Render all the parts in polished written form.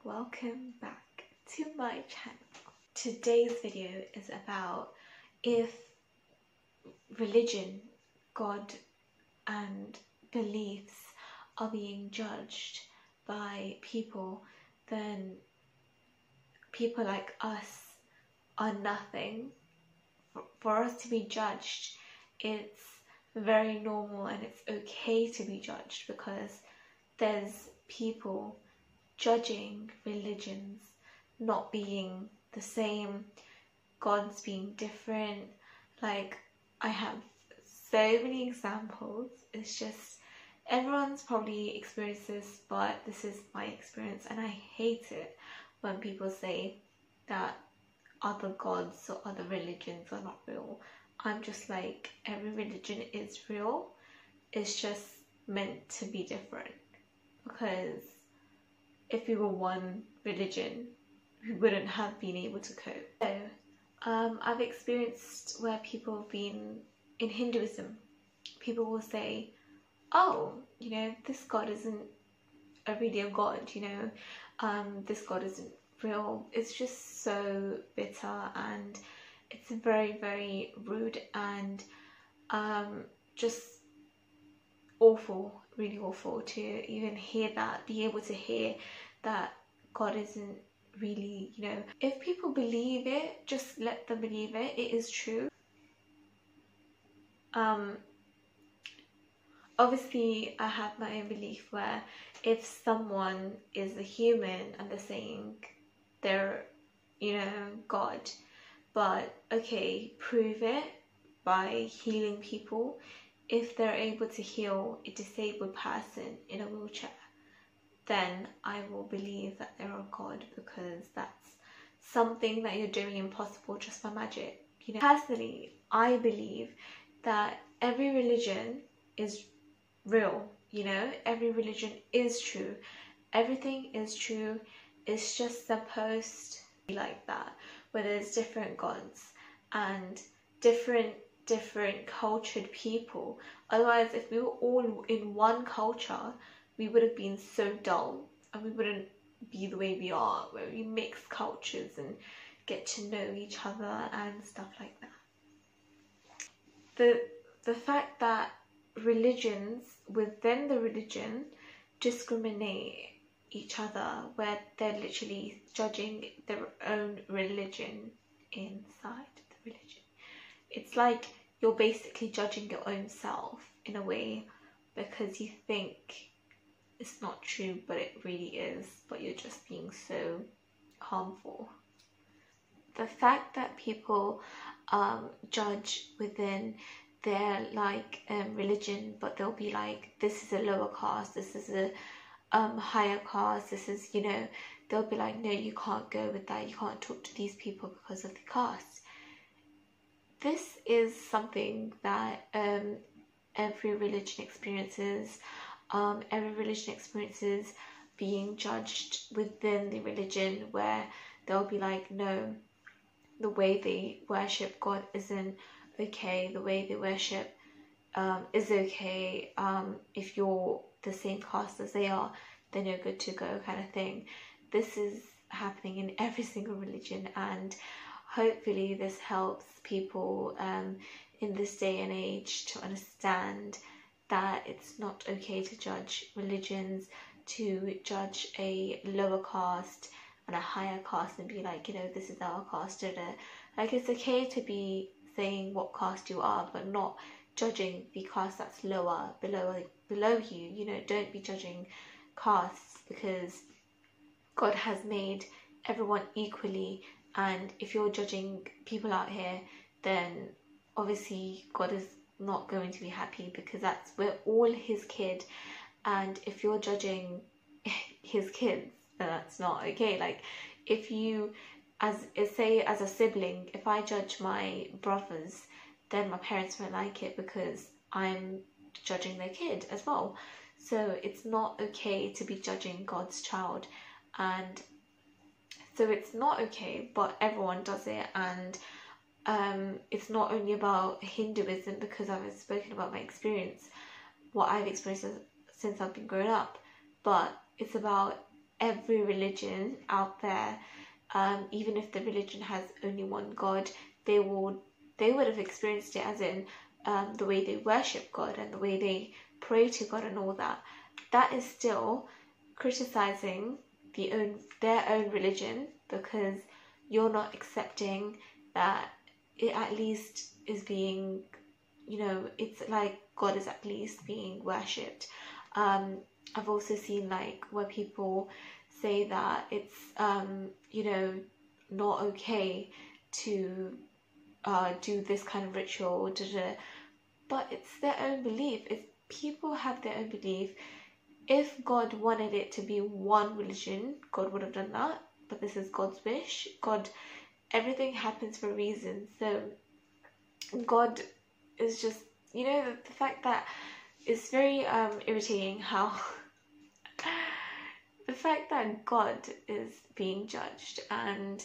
welcome back to my channel. Today's video is about if religion, God and beliefs are being judged by people, then people like us are nothing. For us to be judged, it's very normal and it's okay to be judged because there's people judging religions not being the same, gods being different. Like, I have so many examples. It's just everyone's probably experienced this, but this is my experience, and I hate it when people say that other gods or other religions are not real. I'm just like, every religion is real. It's just meant to be different, because if we were one religion, we wouldn't have been able to cope. So I've experienced where people have been in Hinduism. People will say, oh, you know, this God isn't a real God, you know, this God isn't real. It's just so bitter, and it's very, very rude, and just awful, really awful to even hear that, be able to hear that God isn't really, you know. If people believe it, just let them believe it. It is true. Obviously I have my own belief where if someone is a human and they're saying they're, you know, God, but okay, prove it by healing people. If they're able to heal a disabled person in a wheelchair, then I will believe that they're a God, because that's something that you're doing impossible just by magic. You know, personally, I believe that every religion is real, you know, every religion is true. Everything is true. It's just supposed to be like that, where there's different gods and different cultured people. Otherwise, if we were all in one culture, we would have been so dull, and we wouldn't be the way we are, where we mix cultures and get to know each other and stuff like that. The fact that religions within the religion discriminate each other, where they're literally judging their own religion inside the religion. It's like you're basically judging your own self in a way, because you think it's not true, but it really is, but you're just being so harmful. The fact that people judge within their religion, but they'll be like, this is a lower caste, this is a higher caste, this is, you know, they'll be like, no, you can't go with that, you can't talk to these people because of the caste. This is something that every religion experiences. Every religion experiences being judged within the religion, where they'll be like, no, the way they worship God isn't okay, the way they worship is okay. If you're the same caste as they are, then you're good to go, kind of thing. This is happening in every single religion, and hopefully this helps people in this day and age to understand that it's not okay to judge religions, to judge a lower caste and a higher caste and be like, you know, this is our caste. Like, it's okay to be saying what caste you are, but not judging the caste that's lower, below you. You know, don't be judging castes, because God has made everyone equally, and if you're judging people out here, then obviously God is not going to be happy, because we're all his kid, and if you're judging his kids, then that's not okay. Like, if you, as a sibling, if I judge my brothers, then my parents won't like it, because I'm judging their kid as well. So it's not okay to be judging God's child, and so it's not okay, but everyone does it. And it's not only about Hinduism, because I've spoken about my experience, what I've experienced since I've been growing up, but it's about every religion out there, even if the religion has only one God, they would have experienced it, as in the way they worship God and the way they pray to God and all that. That is still criticizing their own religion, because you're not accepting that it at least is being, it's like God is at least being worshipped. I've also seen like where people say that it's not okay to do this kind of ritual, but it's their own belief. If people have their own belief, if God wanted it to be one religion, God would have done that, but this is God's wish. Everything happens for a reason. So God is just, the fact that it's very irritating how the fact that God is being judged, and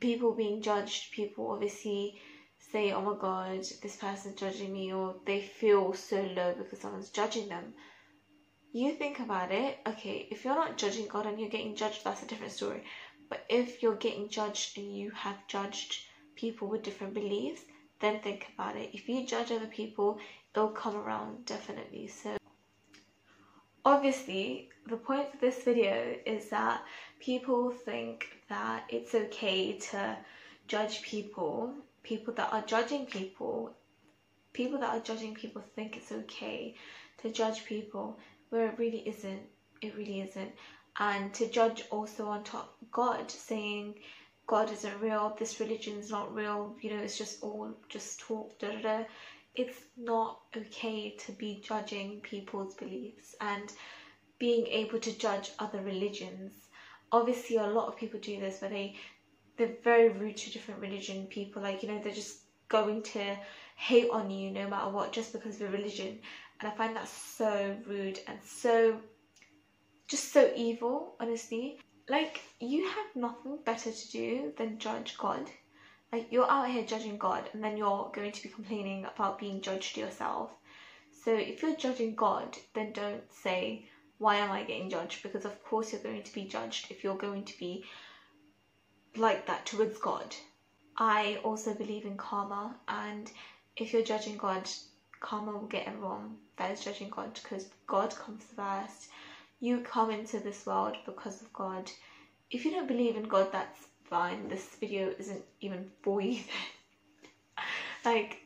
people being judged, people obviously say, oh my God, this person's judging me, or they feel so low because someone's judging them. You think about it, okay, if you're not judging God and you're getting judged, that's a different story. But if you're getting judged and you have judged people with different beliefs, then think about it. If you judge other people, it'll come around, definitely. So obviously, the point of this video is that people think that it's okay to judge people. People that are judging people think it's okay to judge people, where it really isn't. It really isn't. And to judge also on top God, saying God isn't real, this religion's not real, it's just all just talk, It's not okay to be judging people's beliefs and being able to judge other religions. Obviously, a lot of people do this, where they're very rude to different religion people. Like, they're just going to hate on you no matter what, just because of a religion. And I find that so rude and just so evil, honestly. Like, you have nothing better to do than judge God. Like, you're out here judging God, and then you're going to be complaining about being judged yourself. So if you're judging God, then don't say, why am I getting judged? Because of course you're going to be judged if you're going to be like that towards God. I also believe in karma, and if you're judging God, karma will get everyone that is judging God, because God comes first. You come into this world because of God. If you don't believe in God, that's fine. This video isn't even for you then. Like,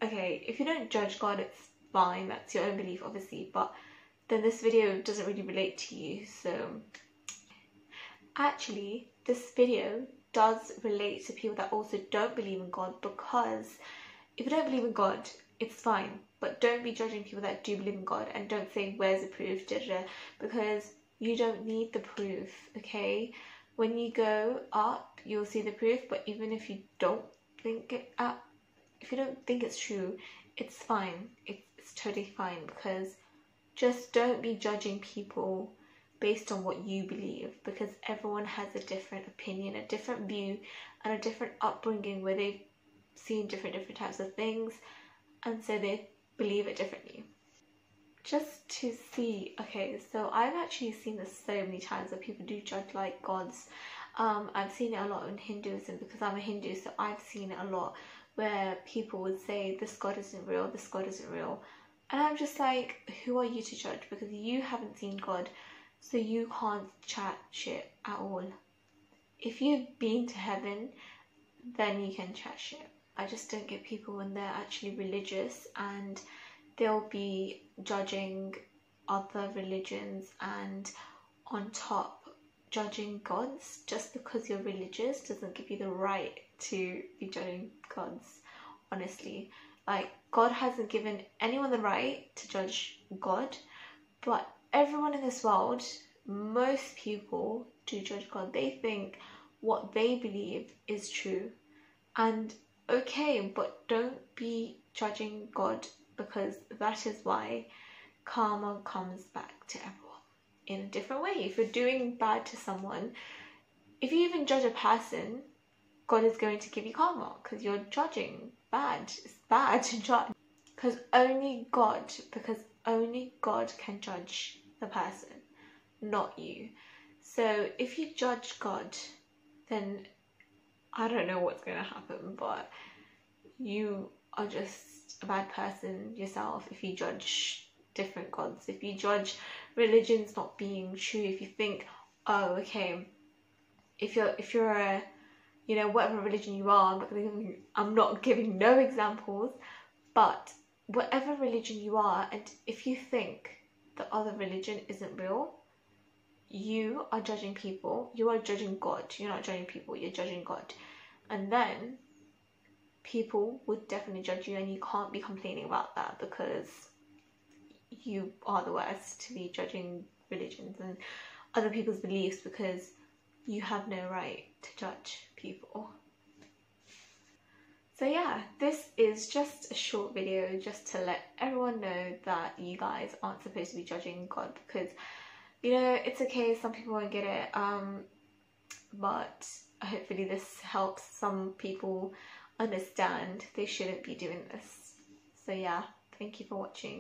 okay, if you don't judge God, it's fine. That's your own belief, obviously. But then this video doesn't really relate to you. So actually, this video does relate to people that also don't believe in God, because if you don't believe in God, it's fine, but don't be judging people that do believe in God, and don't say, where's the proof, because you don't need the proof, okay? When you go up, you'll see the proof, but even if you don't think if you don't think it's true, it's fine. It's totally fine, because just don't be judging people based on what you believe, because everyone has a different opinion, a different view, and a different upbringing where they've seen different types of things, and so they believe it differently. Just to see, okay, so I've actually seen this so many times, that people do judge like gods. I've seen it a lot in Hinduism, because I'm a Hindu, so I've seen it a lot, where people would say, this God isn't real, this God isn't real. And I'm just like, who are you to judge? Because you haven't seen God, so you can't chat shit at all. If you've been to heaven, then you can chat shit. I just don't get people when they're actually religious and they'll be judging other religions and on top judging gods. Just because you're religious doesn't give you the right to be judging gods, honestly. Like, God hasn't given anyone the right to judge God, but everyone in this world, most people do judge God. They think what they believe is true. And okay, but don't be judging God, because that is why karma comes back to everyone in a different way. If you're doing bad to someone, if you even judge a person, God is going to give you karma, because you're judging bad. It's bad to judge, because only God can judge the person. not you. So if you judge God, then I don't know what's going to happen, but you are just a bad person yourself if you judge different gods, if you judge religions not being true, if you think, oh, okay, if you're a, you know, whatever religion you are, I'm not giving no examples, but whatever religion you are, and if you think the other religion isn't real, you are judging people, you are judging God. You're not judging people, you're judging God. And then people would definitely judge you, and you can't be complaining about that, because you are the worst to be judging religions and other people's beliefs, because you have no right to judge people. So yeah, this is just a short video just to let everyone know that you guys aren't supposed to be judging God, because, you know, it's okay, some people won't get it, but hopefully this helps some people understand they shouldn't be doing this. So yeah, thank you for watching.